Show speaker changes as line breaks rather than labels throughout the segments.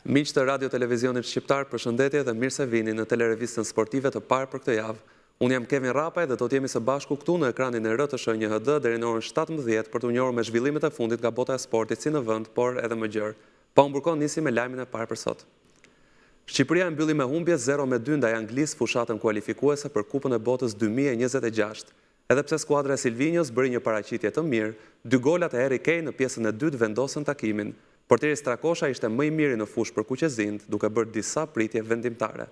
Miq të Radio Televizionit Shqiptar, përshëndetje dhe mirë se vini në telerevistën sportive të parë për këtë javë. Unë jam Kevin Rapaj dhe do t'jemi së bashku këtu në ekranin e RTS 1 HD deri në orën 17 për t'u njohur me zhvillimet e fundit nga bota e sportit si në vend, por edhe më gjerë. Pa u mburkon nisi me lajmin e parë për sot. Shqipëria e mbylli me humbje 0-2 ndaj Anglisë fushatën kualifikuese për Kupën e Botës 2026. Edhe pse skuadra e Silvinjos bëri një paraqitje të mirë, 2 golat e Harry Kane në pjesën e dytë vendosën takimin. Portieri Strakosha ishte më i miri në fushë për Kuqezind, duke bërë disa pritje vendimtare.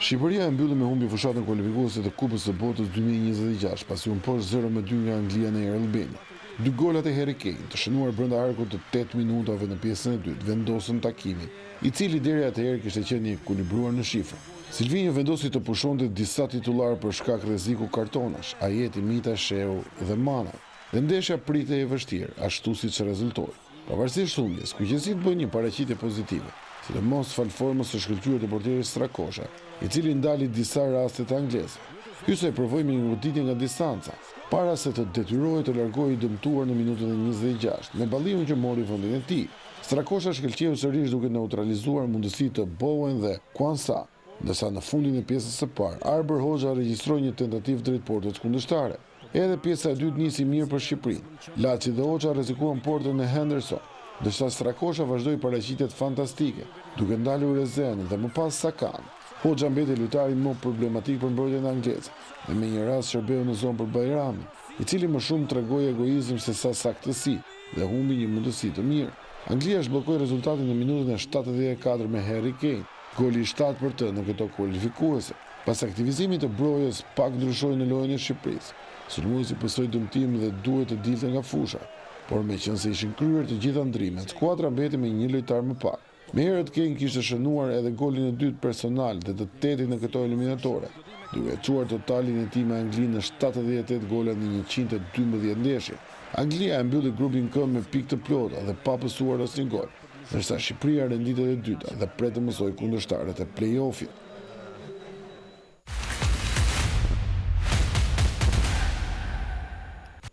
Shqipëria e mbylli me humbje fushatën kualifikuese të Kupës së Botës 2026, pasi u mposh 0-2 nga Anglia në Air Albania. 2 golat e Harry Kane, të shënuar brenda arkut të 8 minutave në pjesën e dytë, vendosën takimin, i cili deri atëherë kishte qenë i ekuilibruar në shifra. Silvinjo vendosi të pushonte disa titular për shkak rreziku kartonash, Ajeti, Mita, Sheu dhe Mana, dhe ndeshja pritej e vështirë, ashtu siç rezultoi. Pavarësisht humbjes, Kuqezind bën një paraqitje pozitive, sidomos fal formës së shkëlqyer të portierit Strakosha, i cili ndali disa raste të anglezëve. Ky se provoi me një goditje nga distanca, para se të detyrohej të largohej i dëmtuar në minutën e 26, me balliun që mori vendin e tij. Strakosha shkëlqeu sërish duke neutralizuar mundësitë të Bowen dhe Kwanza, ndërsa në fundin e pjesës së parë, Arber Hoxha regjistroi një tentativë drejt portës kundërshtare. Edhe pjesa e dytë nisi mirë për Shqipërinë. Laçi dhe Hoxha rrezikuan portën e Henderson, ndërsa Strakosha vazhdoi paraqitjet fantastike, duke ndalur Rezen dhe më pas Sakan. Hoxha mbeti lojtari më problematik për mbrojtjen angleze, dhe me një rast shërbeu në zonë për Bajrami, i cili më shumë tregoi egoizëm se sa saktësi dhe humbi një mundësi të mirë. Anglia zhbllokoi rezultatin në minutën e 74 me Harry Kane, goli 7 për të në këto kualifikuese. Pas aktivizimit të brojës, pak ndryshoi në lojën e Shqipërisë. Sulmuesi pësoi dëmtim dhe duhet të dilte nga fusha, por meqense ishin kryer të gjitha ndrimet, skuadra mbeti me një lojtar më pak. Me herët Kane kishte shënuar edhe golin e dytë personal dhe të tetit në këto eliminatore, duke çuar totalin e tij me Anglinë në 78 gola në 112 ndeshje. Anglia e mbylli grupin K me pikë të plota dhe pa pësuar asnjë gol, ndërsa Shqipëria renditet e dyta dhe pret të mësojë kundërshtarët e play-offit.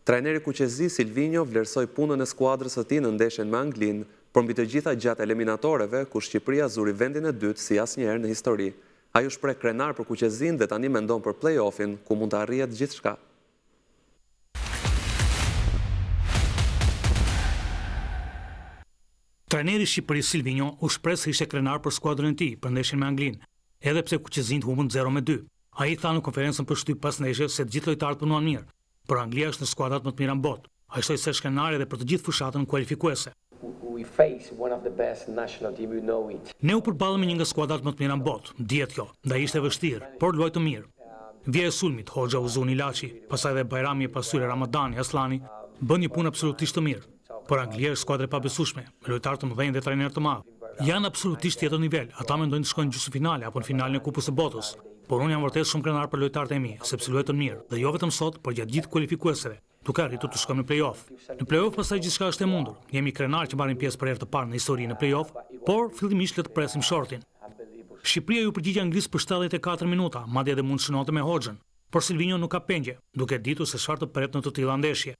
Trajneri Kuqezi Silvinjo vlerësoi punën e skuadrës së tij në ndeshjen me Anglinë, por mbi të gjitha gjatë eliminatoreve, ku Shqipëria zuri vendin e dytë si asnjëherë në histori. Ai u shpreh krenar për Kuqezin dhe tani mendon për play-offin, ku mund të arrihet gjithçka.
Trajneri i Shqipërisë Silvinjo u shpreh se ishte krenar për skuadrën e tij për ndeshjen me Anglinë, edhe pse Kuqezind humbën 0-2. Ai tha në konferencën për shtyp pas ndeshjes se të gjithë lojtarët punuan mirë, por Anglia është në skuadrat më të mira në botë. Ai shtoi se është krenar edhe për të gjithë fushatën kualifikuese. Ne u përballëm me një nga skuadrat më të mira në botë, dihet kjo, ndaj ishte vështirë, por luajtë mirë. Vija e sulmit, Hoxha, Uzuni, Laçi, pastaj dhe Bajrami e pastyre Ramadani, Aslani, bën një punë absolutisht të mirë. Por Anglia është skuadër e pabesueshme, me lojtarë të mëdhenj dhe trajner të madh. Janë absolutisht tjetër nivel, ata mendojnë të shkojnë në gjysmëfinale apo në finalen e Kupës së Botës. Por unë jam vërtet shumë krenar për lojtarët e mi, sepse luajtën mirë, dhe jo vetëm sot, por gjatë gjithë kualifikueseve, duke arritur të shkojmë në play-off. Në play-off pastaj gjithçka është e mundur. Jemi krenar që marrim pjesë për herë të parë në histori në play-off, por fillimisht le të presim shortin. Shqipëria ju përgjigj Anglisë për 74 minuta, madje edhe mund shënonte me Hoxhën, por Silvinjo nuk ka pengje, duke ditur se çfarë të pret në të tilla ndeshje.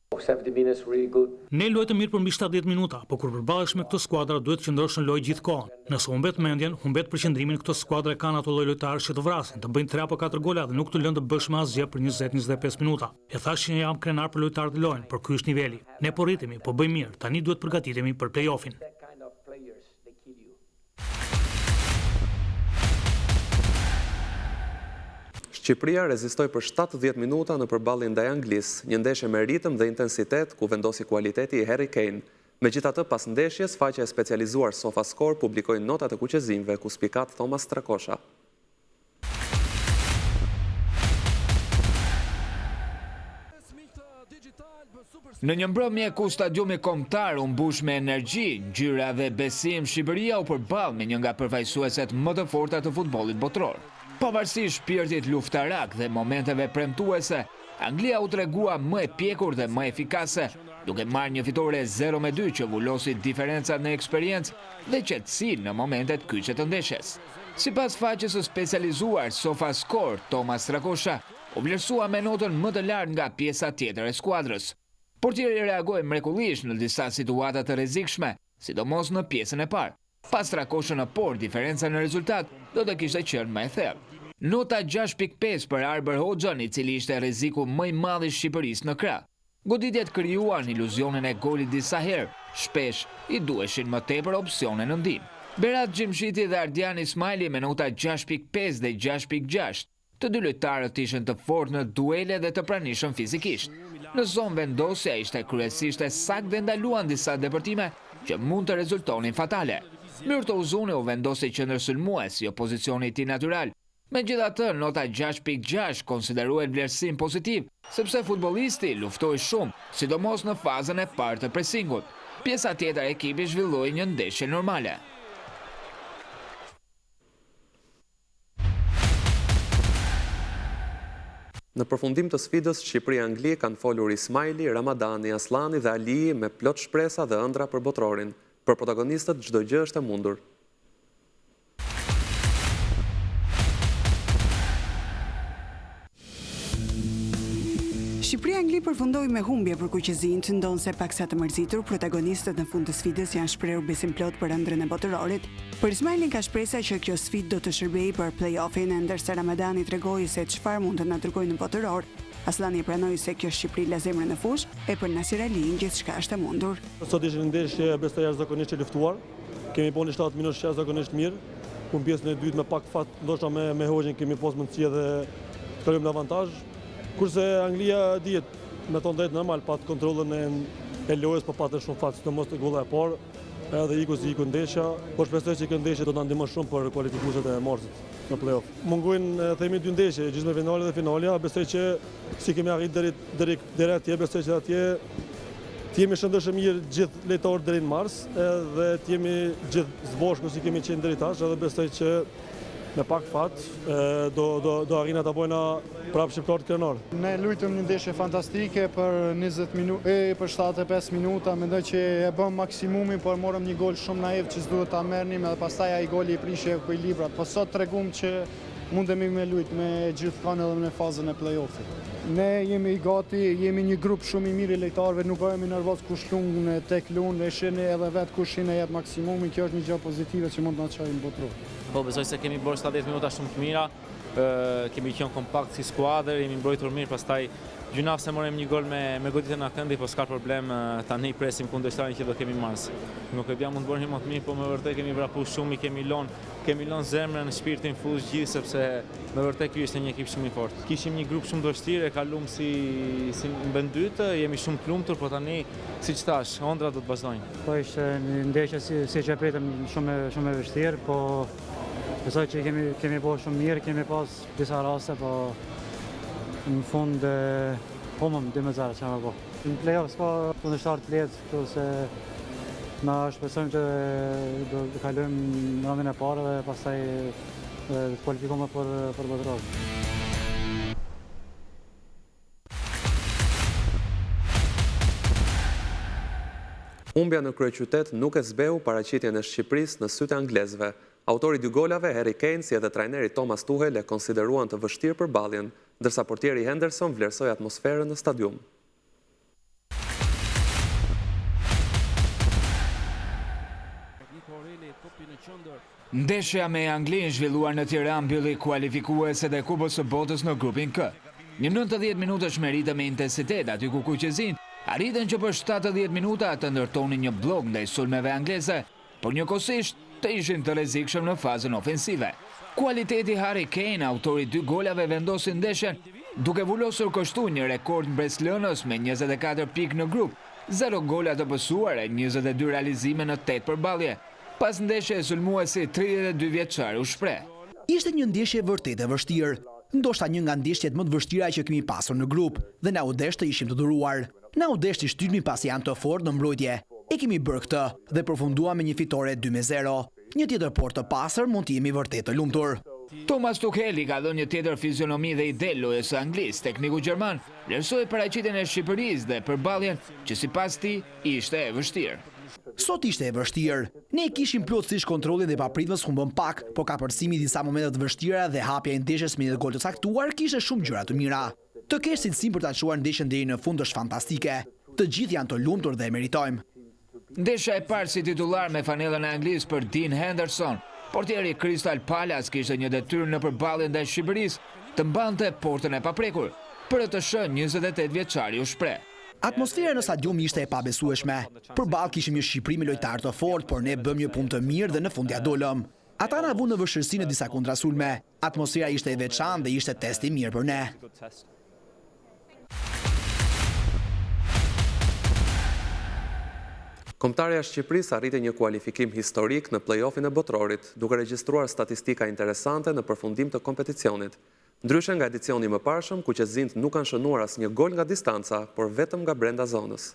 Ne luajtëm mirë për mbi 70 minuta, por kur përballesh me këto skuadra duhet të qëndrosh në lojë gjithkohën. Nëse humbet mendjen, humbet përqendrimin, këto skuadra kanë ato lloj lojtarësh që të vrasin, të bëjnë 3 apo 4 gola dhe nuk të lënë të bësh më asgjë për 20-25 minuta. E thash që jam krenar për lojtarët e lojën, por ky është niveli. Ne po rritemi, po bëjmë mirë, tani duhet përgatitemi për play-offin.
Shqipëria rezistoi për 70 minuta në përballjen ndaj Anglisë, një ndeshje me ritëm dhe intensitet ku vendosi kualiteti i Harry Kane. Megjithatë, pas ndeshjes, faqja e specializuar SofaScore publikoi notat e kuqezinjve ku spikat Thomas Strakosha.
Në një mbrëmje ku stadiumi kombëtar u mbush me energji, ngjyra dhe besim, Shqipëria u përball me një nga përfaqësueset më të forta të futbollit botror. Pavarësisht shpirtit luftarak dhe momenteve premtuese, Anglia u tregua më e pjekur dhe më efikase, duke marrë një fitore 0-2 që vulosi diferencat në eksperiencë dhe qetësi në momentet kyçe të ndeshjes. Sipas faqes së specializuar SofaScore, Thomas Strakosha u vlerësua me notën më të lartë nga pjesa tjetër e skuadrës. Portieri reagoi mrekullisht në disa situata të rrezikshme, sidomos në pjesën e parë. Pas trakoshën në por, diferenca në rezultat do të kishte qenë më e thellë. Nota 6.5 për Arber Hoxhan, i cili ishte rreziku më i madh i Shqipërisë në krah. Goditjet krijuan iluzionin e golit disa herë, shpesh i duheshin më tepër opsione në ndim. Berat Gjimshiti dhe Ardian Ismaili me nota 6.5 dhe 6.6. Të dy lojtarët ishin të fortë në duele dhe të pranishëm fizikisht. Në zonë vendosja ishte kryesisht e saktë dhe ndaluan disa depërtime që mund të rezultonin fatale. Myrto Uzuni u vendosi qendër sulmues, jo pozicioni i tij natyral. Megjithatë, nota 6.6 konsideruhet vlerësim pozitiv, sepse futbollisti luftoi shumë, sidomos në fazën e parë të presingut. Pjesa tjetër e ekipit zhvilloi një ndeshje normale.
Në përfundim të sfidës, Shqipëria-Angli kanë folur Ismaili, Ramadani, Aslani dhe Ali me plot shpresa dhe ëndra për botrorin. Për protagonistët çdo gjë është e mundur.
Shqipëria-Angli përfundoi me humbje për Kuqezinë, ndonse paksa të mërzitur, protagonistët në fund të sfidës janë shprehur besim plot për ëndrën e botrorit. Për Ismailin ka shpresa që kjo sfidë do të shërbejë për play-offin, ndërsa Ramadani tregoi se çfarë mund të na tregojë në botror. Aslani pranoi se kjo Shqipëri la zemrën në fushë, e për Nasir Aliin gjithçka është e mundur.
Sot ishte një ndeshje besoj jashtëzakonisht e luftuar. Kemi bën 7 minuta jashtëzakonisht mirë. Ku në pjesën e dytë me pak fat, ndoshta me Hoxhin kemi pas mundësi edhe të kalojmë në avantazh. Kurse Anglia dihet me ton drejt normal pat kontrollën e lojës, po patën shumë fat, sidomos te golla e parë, edhe iku ndeshja, por shpresoj që kjo ndeshje do na ndihmon shumë për kualifikuesit e marsit në play-off. Mungojnë themi 2 ndeshje, gjysmëfinale dhe finalja, besoj që si kemi arritur deri atje, besoj që atje jemi shëndoshë mirë gjithë lojtarët deri në mars, edhe jemi gjithë zbashku si kemi qenë deri tash, edhe besoj që me pak fat do arrijna ta bëjna prapë shqiptarët krenar.
Ne lujtëm një ndeshje fantastike për 20 minuta, për 75 minuta, mendoj që e bëm maksimumin, por morëm një gol shumë naiv që s'duhet ta merrnim, edhe pastaj ai goli i prishi ekuilibrat. Po sot tregum që mundemi me lujt me gjithë edhe në fazën e play-offit. Ne jemi gati, jemi një grup shumë i mirë i lojtarëve, nuk bëhemi nervoz kush lung tek lund, e shihni edhe vet kush i jep maksimumin, kjo është një gjë pozitive që mund të na çojë në botror.
Po besoj se kemi bërë 70 minuta shumë të mira, kemi qenë kompakt si skuadër, jemi mbrojtur mirë, pastaj gjunaf se morëm një gol me goditjen e këndi, po s'ka problem, tani presim kundërshtarin që do kemi mars. Nuk e mund të bëni më të mirë, po me vërtet kemi vrapu shumë, kemi lënë zemrën, shpirtin fush gjithë, sepse me vërtet ky ishte një ekip shumë i fortë. Kishim një grup shumë të vështirë, e kalum si në vend dytë, jemi shumë të lumtur, po tani siç thash, ëndrat do të vazhdojnë.
Po ishte një ndeshje si që pritëm shumë e vështirë, po besoj që kemi bërë shumë mirë, kemi pas disa raste, po në fund humëm 2-0 që më bërë. Në play-off s'ka kundërshtar të lehtë, këtu se na shpresojmë që do të kalojmë në raundin e parë dhe pastaj të kualifikohemi për botror.
Humbja në kryeqytet nuk e zbeu paraqitjen e Shqipërisë në sytë e anglezëve. Autori 2 golave, Harry Kane, si edhe trajneri Thomas Tuchel e konsideruan të vështirë përballjen, ndërsa portieri Henderson vlerësoi atmosferën në stadium.
Ndeshja me Anglinë zhvilluar në Tiranë mbylli kualifikuese dhe Kupës së Botës në grupin K. Një 90 minutash merite me intensitet aty ku Kuqezinë arritën që për 70 minuta të ndërtonin një blok ndaj sulmeve angleze, por njëkohësisht të ishin të rrezikshëm në fazën ofensive. Kualiteti Harry Kane, autori 2 golave, vendosi ndeshjen, duke vullosur kështu një rekord mbretëslënës me 24 pikë në grup, 0 gola të pësuar e 22 realizime në 8 përballje. Pas ndeshje sulmuesi 32 vjeçar u shpreh.
Ishte një ndeshje vërtet e vështirë, ndoshta një nga ndeshjet më të vështira që kemi pasur në grup, dhe na u desh të ishim të duruar. Na u desh të shtytmi pasi janë të fortë në mbrojtje. E kemi bërë këtë dhe përfunduam me një fitore 2-0. Një tjetër port të pasër mund të jemi vërtet të lumtur.
Thomas Tuchel i ka dhënë një tjetër fizionomi dhe ide lojës së Anglisë. Tekniku gjerman vlerësoi paraqitjen e Shqipërisë dhe përballjen që sipas tij ishte e vështirë.
Sot ishte e vështirë. Ne kishim plotësisht kontrollin dhe papritmës humbëm pak, por kapërcimi disa momente të vështira dhe hapja e ndeshjes me një gol të caktuar kishte shumë gjëra të mira. Të kesh cilësinë për ta çuar ndeshjen deri në fund është fantastike. Të gjithë janë të lumtur dhe e meritojmë.
Ndeshja e parë si titular me fanellën e Anglisë për Dean Henderson, portieri Crystal Palace kishte një detyrë në përballje ndaj Shqipërisë të mbante portën e paprekur. Për të shënë 28 vjeçari u shpreh.
Atmosfera në stadium ishte e pabesueshme. Përballë kishim një Shqipëri me lojtarë të fortë, por ne bëm një punë të mirë dhe në fund ja dolëm. Ata na vënë në vështirësi në disa kontrasulme. Atmosfera ishte e veçantë dhe ishte test i mirë për ne.
Kombëtarja e Shqipërisë arriti një kualifikim historik në play-offin e botrorit, duke regjistruar statistika interesante në përfundim të kompeticionit. Ndryshe nga edicioni më parshëm, kuqezint nuk kanë shënuar asnjë gol nga distanca, por vetëm nga brenda zonës.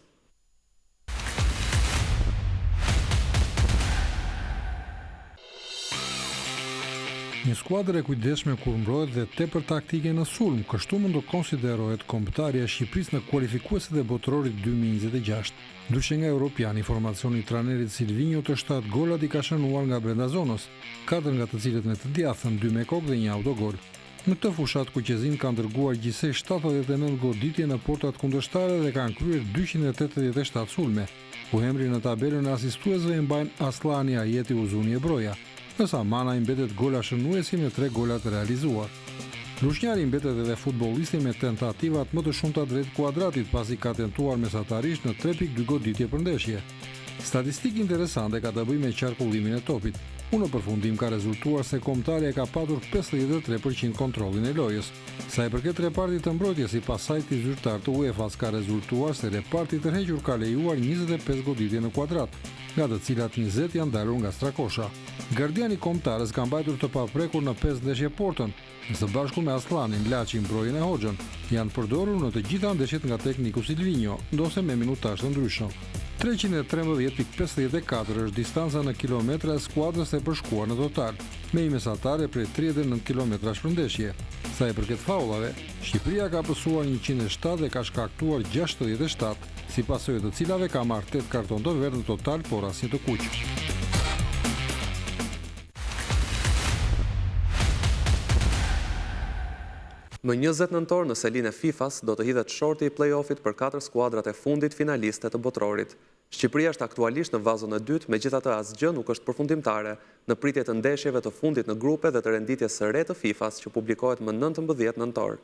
Një skuadër e kujdesshme kur mbrohet dhe tepër taktike në sulm, kështu mund të konsiderohet kombëtarja e Shqipërisë në kualifikuesit e botrorit 2026. Ndryshe nga europiani, formacioni i trajnerit Silvinho të 7 golat i ka shënuar nga brenda zonës, 4 nga të cilët me të djathtë, 2 me kokë dhe 1 autogol. Në këtë fushat kuqezin kanë dërguar gjithsej 79 goditje në portat kundërshtare dhe kanë kryer 287 sulme, ku emrin në tabelën e asistuesve e mbajnë Aslani Ajeti Uzuni e Broja, nësa Mana i mbetet gola shënuesi me 3 golat realizuar. Lushnjari mbetet edhe futbollisti me tentativat më të shumta drejt kuadratit, pasi ka tentuar mesatarisht në 3.2 goditje për ndeshje. Statistikë interesante ka të bëjë me qarkullimin e topit. Në përfundim ka rezultuar se kombëtarja ka patur 53% kontrollin e lojës. Sa i përket repartit të mbrojtjes, sipas sajtit zyrtar të UEFA-s ka rezultuar se reparti tërhequr ka lejuar 25 goditje në kuadrat, nga të cilat 20 janë dalur nga Strakosha. Gardiani kombëtarës ka mbajtur të paprekur në 5 ndeshje portën, së bashku me Aslanin, Laçin, Brojën e Hoxhën, janë përdorur në të gjitha ndeshjet nga tekniku Silvinho, ndose me minutazh të ndryshëm. 313.54 është distanca në kilometra e skuadrës e përshkuar në total, me i mesatare prej 39 km për ndeshje. Sa i përket faullave, Shqipëria ka pësuar 107 dhe ka shkaktuar 67, si pasojë të cilave ka marrë 8 karton të verdhë në total, por asnjë të kuq.
Më 20 nëntor në selin e FIFA-s do të hidhet shorti i play-offit për 4 skuadrat e fundit finaliste të botrorit. Shqipëria është aktualisht në vazon e dytë, megjithatë asgjë nuk është përfundimtare, në pritje të ndeshjeve të fundit në grupe dhe të renditjes së re të FIFA-s që publikohet më 19 nëntor.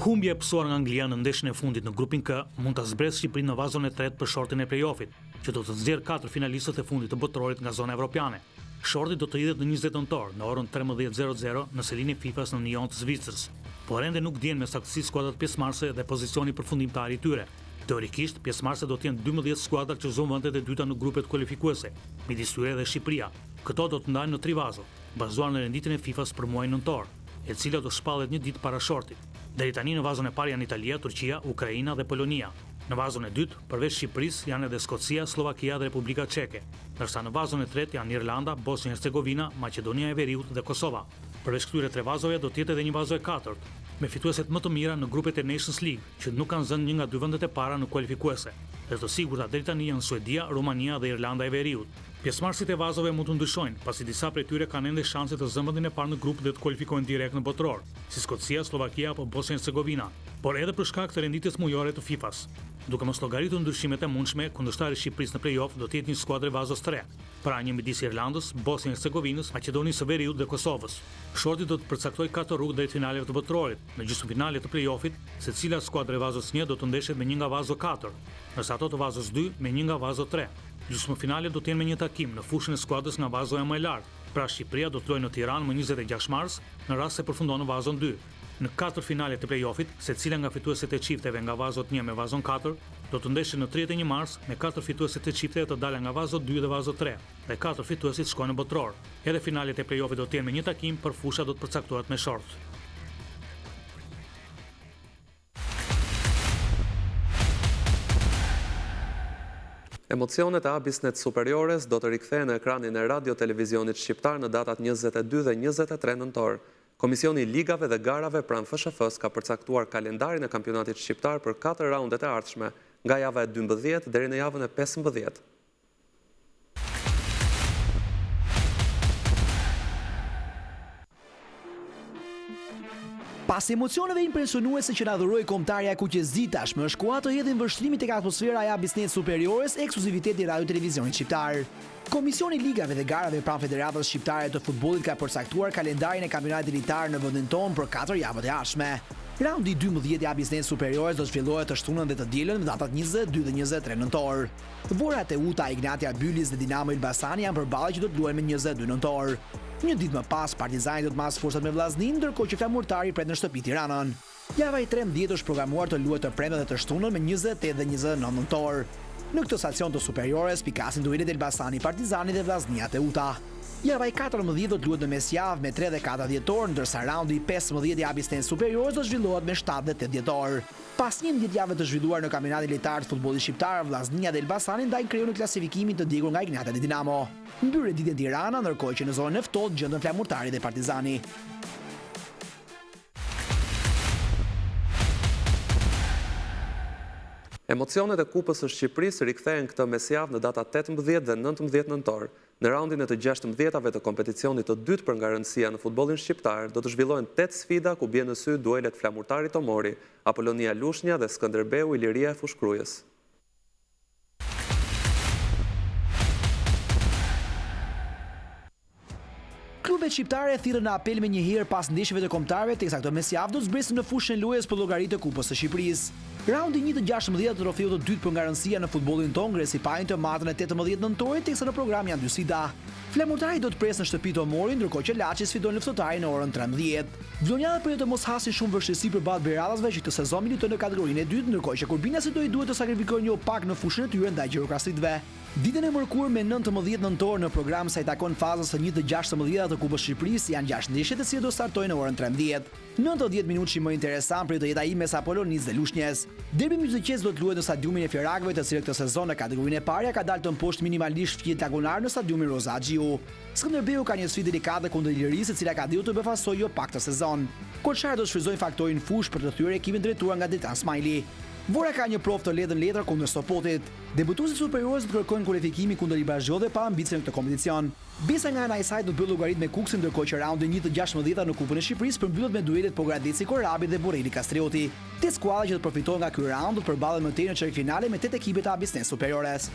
Humbja e pësuar nga Anglia në ndeshjen e fundit në grupin K mund ta zbresë Shqipërinë në vazon e tretë për shortin e play-offit, që do të nxjerrë 4 finalistët e fundit të botrorit nga zona evropiane. Shorti do të hidhet në 20 nëntor në orën 13:00 në selin e FIFA-s në Nyon të Zvicrës, por ende nuk dihen me saktësi skuadrat pjesëmarrëse dhe pozicioni përfundimtar i tyre. Teorikisht, pjesëmarrëse do të jenë 12 skuadra që zonë vendet e dyta në grupet kualifikuese, midis tyre dhe Shqipëria. Këto do të ndahen në 3 vazo, bazuar në renditjen e FIFA-s për muajin nëntor, e cila do shpallet një ditë para shortit. Deri tani në vazon e parë janë Italia, Turqia, Ukraina dhe Polonia. Në vazon e dytë, përveç Shqipërisë, janë edhe Skocia, Slovakia dhe Republika Çeke, ndërsa në vazon e tretë janë Irlanda, Bosnia-Hercegovina, Maqedonia e Veriut dhe Kosova. Përveç këtyre 3 vazove do të jetë edhe një vazo e katërt, me fitueset më të mira në grupet e Nations League, që nuk kanë zënë një nga 2 vendet e para në kualifikuese. Dhe të sigurta deri tani janë Suedia, Rumania dhe Irlanda e Veriut. Pjesëmarrësit e vazove mund të ndryshojnë, pasi disa prej tyre kanë ende shanse të zënë vendin e parë në grup dhe të kualifikohen direkt në botror, si Skocia, Slovakia apo Bosnia-Hercegovina, por edhe për shkak të renditjes mujore të FIFA-s. Duke mos llogaritur ndryshimet e mundshme, kundërshtari i Shqipërisë në play-off do të jetë një skuadër vazos 3, pra një midis Irlandës, Bosnia-Hercegovinës, Maqedonisë së Veriut dhe Kosovës. Shorti do të përcaktojë 4 rrugë drejt finaleve të botrorit. Në gjysmëfinalet të play-offit, secila skuadër e vazos 1 do të ndeshet me një nga vazo 4, ndërsa ato të vazos 2 me një nga vazo 3. Gjysmëfinalet do të jenë me një takim në fushën e skuadrës nga vazoja më e lartë. Pra Shqipëria do të lojë në Tiranë më 26 mars, në rast se përfundon në vazon 2. Në 4 finalet të play-offit, secila nga fituesit e çifteve nga vazot 1 me vazon 4 do të ndeshen në 31 mars me 4 fituesit e çifteve të dalë nga vazo 2 dhe vazo 3, dhe 4 fituesit shkojnë në botror. Edhe finalet e play-offit do të jenë me një takim, për fusha do të përcaktohet me short.
Emocionet e Abisnet Superiores do të rikthehen në ekranin e radio-televizionit shqiptar në datat 22 dhe 23 nëntor. Komisioni i Ligave dhe Garave pranë FSHF-s ka përcaktuar kalendarin e kampionatit shqiptar për 4 raundet e ardhshme, nga java e 12 deri në javën e 15.
Pas emocioneve impresionuese që na dhuroi kombëtarja Kuqezi tashmë është koha të hedhin vështrimi tek atmosfera e Abisnet Superiores, ekskluziviteti Radio Televizionit Shqiptar. Komisioni Ligave dhe Garave pranë Federatës Shqiptare të Futbollit ka përcaktuar kalendarin e kampionatit litar në vendin tonë për 4 javët e ardhshme. Raundi 12 i Abisnet Superiores do të zhvillohet të shtunën dhe të dielën në datat 22 dhe 23 nëntor. Vorat e Uta, Ignatia Bylis dhe Dinamo Elbasani janë përballë që do të luajnë me 22 nëntor. Një ditë më pas, Partizani do të marrë forcat me Vllaznin, ndërkohë që Flamurtari pret në shtëpi Tiranën. Java e 13 është programuar të luajë të premte dhe të shtunën me 28 dhe 29 nëntor. Në këtë stacion të Superiores pikasin duelet Elbasani, Partizani dhe Vllaznia te Uta. Java e 14 do të luhet në mesjavë me 3 dhe 4 dhjetor, ndërsa raundi 15 i Abisnet Superiores do zhvillohet me 7 dhe 8 dhjetor. Pas 11 javë të zhvilluar në kampionatin litar të futbollit shqiptar, Vllaznia dhe Elbasani ndajnë kreu në klasifikimin të djegur nga Ignatia dhe Dinamo. Mbyre ditën Tirana, ndërkohë që në zonën e ftohtë gjenden Flamurtari dhe Partizani.
Emocionet e Kupës së Shqipërisë rikthehen këtë mesjavë në datat 18 dhe 19 nëntor. Në raundin e të 16-ave të kompeticionit të dytë për nga rëndësia në futbollin shqiptar, do të zhvillohen 8 sfida ku bie në sy duelet Flamurtari Tomori, Apolonia Lushnja dhe Skënderbeu Iliria e Fushkrujës.
Klubet shqiptare thirrën në apel me njëherë pas ndeshjeve të kombëtarëve, teksa këto mesjavë do të zbresën në fushën e lojës për llogaritë të Kupës së Shqipërisë. Raundi 1 të 16 të trofeut të dytë për nga rëndësia në futbollin tonë ngresi pajin të matën e 18 nëntorit, teksa në program janë 2 sfida. Flamurtari do të presë në shtëpi Tomorin, ndërkohë që Laçi sfidon luftëtarin në orën 13. Vlonjata përjo të mos hasin shumë vështirësi përballë Beradhasve që këtë sezon militojnë në kategorinë e dytë, ndërkohë që Kurbinasi do i duhet të sakrifikojnë një pak në fushën e tyre ndaj Gjirokastritëve. Ditën e mërkurë me 19 nëntor në program sa i takon fazës së 1 të 16 të Kupës Shqipërisë janë 6 ndeshje të cilat do startojnë në orën 13. 90 minutë më interesant për të jetë ai mes Apolonis dhe Lushnjës. Derbi myzëqes do të luhet në stadiumin e Fierakëve, të cilët këtë sezon në kategorinë e parë ka dalë të mposhtë minimalisht fjet lagunar në stadiumin Roza Xhiu. Skënderbeu ka një sfidë delikate kundër Ilirisë, e cila ka dhënë të befasojë jo pak të sezon. Koçarët do të shfrytëzojnë faktorin fush për të thyer ekipin drejtuar nga Detan Smajli. Vora ka një provë të lehtë në letër kundër Sopotit. Debutuesit superiorës do kërkojnë kualifikimin kundër Libazhove pa ambicie në këtë kompeticion. Bisa nga ana e saj do të bëjë llogarit me Kuksin, ndërkohë që raundi 1 të 16 në Kupën e Shqipërisë përmbyllet me duelet Pogradeci Korabi dhe Borreli Kastrioti. Te skuadra që do të përfitojnë nga ky raund do të përballen më tej në çerkfinale me 8 ekipet e Abisnet Superiores.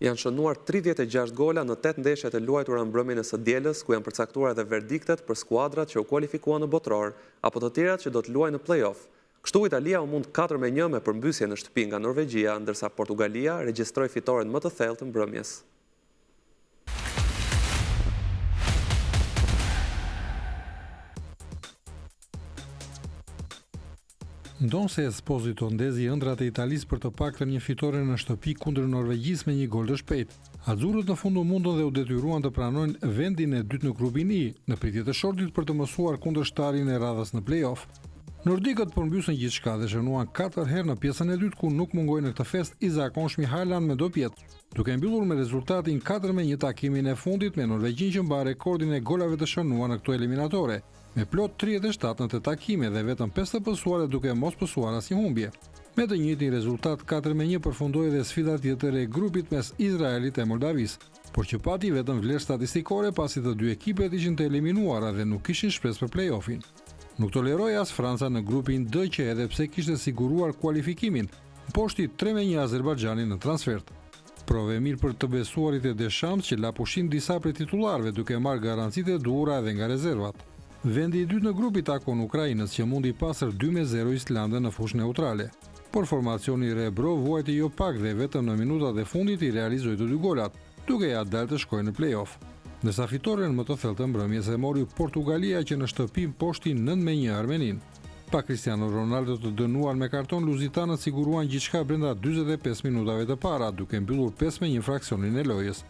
Janë shënuar 36 gola në 8 ndeshjet e luajtura në mbrëmjen e së dielës, ku janë përcaktuar edhe verdiktet për skuadrat që u kualifikuan në botror, apo të tjerat që do të luajnë në play-off. Kështu Italia u mund 4-1 me përmbysje në shtëpi nga Norvegjia, ndërsa Portugalia regjistroi fitoren më të thellë të mbrëmjes.
Ndonse Esposito ndezi ëndrat e Italisë për të paktën një fitore në shtëpi kundër Norvegjisë me një gol të shpejtë. Azzurët në fund u mundën dhe u detyruan të pranojnë vendin e dytë në grupin I, në pritje të shortit për të mësuar kundërshtarin e radhës në play-off. Nordikët përmbysën gjithçka dhe shënuan 4 herë në pjesën e dytë, ku nuk mungoi në këtë fest i zakonshmi Haaland me dopjet, duke mbyllur me rezultatin 4-1 takimin e fundit me Norvegjin që mba rekordin e golave të shënuar në këto eliminatore, me plot 37 në të takime dhe vetëm 5 të pësuara duke mos pësuar asnjë humbje. Me të njëjtin rezultat 4-1 përfundoi dhe sfida tjetër e grupit mes Izraelit e Moldavisë, por që pati vetëm vlerë statistikore pasi të dy ekipet ishin të eliminuara dhe nuk kishin shpresë për play-offin. Nuk toleroi as Franca në grupin D që edhe pse kishte siguruar kualifikimin, mposhti 3-1 Azerbajxhanin në transfert. Prove mirë për të besuarit e Deschamps që la pushin disa prej titullarëve duke marrë garancitë e duhura edhe nga rezervat. Vendi I dytë në grupi takon Ukrainës që mundi pasër 2-0 Islandën në fushë neutrale. Por formacioni Rebro vuajti jo pak dhe vetëm në minutat e fundit i realizoi të 2 golat, duke ja dalë të shkojë në play-off. Ndërsa fitoren më të thellë të mbrëmjes e mori Portugalia që në shtëpi mposhti 9-1 Armenin. Pa Cristiano Ronaldo të dënuar me karton, luzitanët siguruan gjithçka brenda 45 minutave të para, duke mbyllur 5-1 fraksionin e lojës.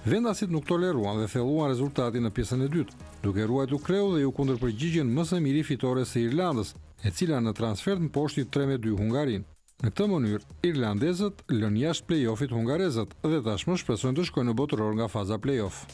Vendasit nuk toleruan dhe thelluan rezultatin në pjesën e dytë, duke ruajtur kreu dhe ju kundërpërgjigjen më së miri fitores së Irlandës, e cila në transfert mposhti 3-2 Hungarin. Në këtë mënyrë, irlandezët lënë jashtë play-offit hungarezët dhe tashmë shpresojnë të shkojnë në botëror nga faza play-off.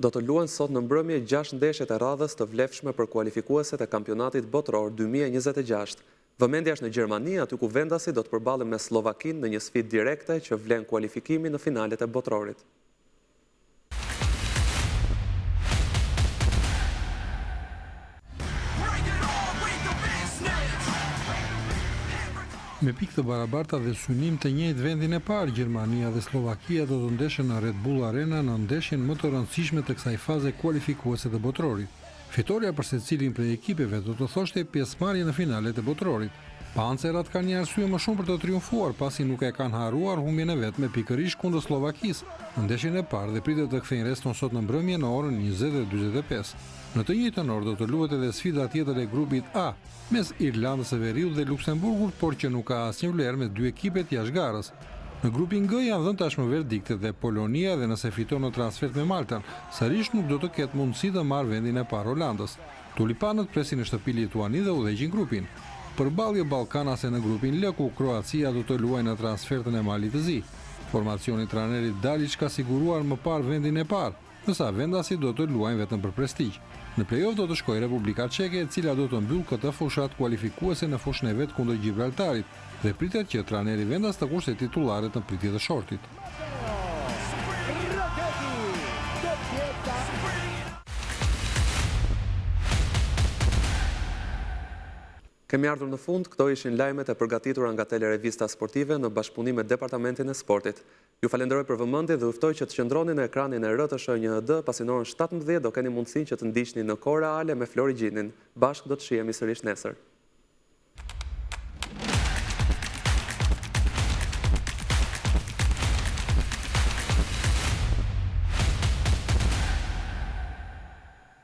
Do të luajnë sot në mbrëmje 6 ndeshjet e radhës të vlefshme për kualifikueset e kampionatit botror 2026. Vëmendja është në Gjermani, aty ku vendasi do të përballen me Slovakin në një sfidë direkte që vlen kualifikimin në finalet e botrorit.
Me pikë të barabarta dhe synim të njëjtë vendin e parë, Gjermania dhe Slovakia do të ndeshen në Red Bull Arena në ndeshjen më të rëndësishme të kësaj faze kualifikuese të botrorit. Fitoria për secilin prej ekipeve do të thoshte pjesëmarrje në finalet e botrorit. Pancerat kanë një arsye më shumë për të triumfuar, pasi nuk e kanë harruar humbjen e vet me pikërisht kundër Slovakisë në ndeshjen e parë dhe pritet të kthejnë reston sot në mbrëmje në orën 20:45. Në të njëjtën orë do të luhet edhe sfida tjetër e grupit A, mes Irlandës së Veriut dhe Luksemburgut, por që nuk ka asnjë vlerë me dy ekipet jashtë garës. Në grupin G janë dhënë tashmë verdiktet dhe Polonia, dhe nëse fiton në transfert me Maltën, sërish nuk do të ketë mundësi të marrë vendin e parë Holandës. Tulipanët presin në shtëpi Lituani dhe udhëheqin grupin. Përballje ballkanase në grupin L, ku Kroacia do të luajë në transfertën e malit të zi. Formacioni trajnerit Dalić ka siguruar më parë vendin e parë, ndërsa vendasit do të luajnë vetëm për prestigj. Në play-off do të shkojë Republika Çeke, e cila do të mbyll këtë fushat kualifikuese në fushën e vet kundër Gibraltarit, dhe pritet që trajneri vendas të kushte titullarët në pritje të shortit.
Kemi ardhur në fund, këto ishin lajmet e përgatitura nga Telerevista Sportive në bashkëpunim me Departamentin e Sportit. Ju falenderoj për vëmendje dhe uftoj që të qëndroni në ekranin e RTS1HD, pasi në orën 17 do keni mundësinë që të ndiqni në kohë reale me Flori Gjinin. Bashkë do të shihemi sërish nesër.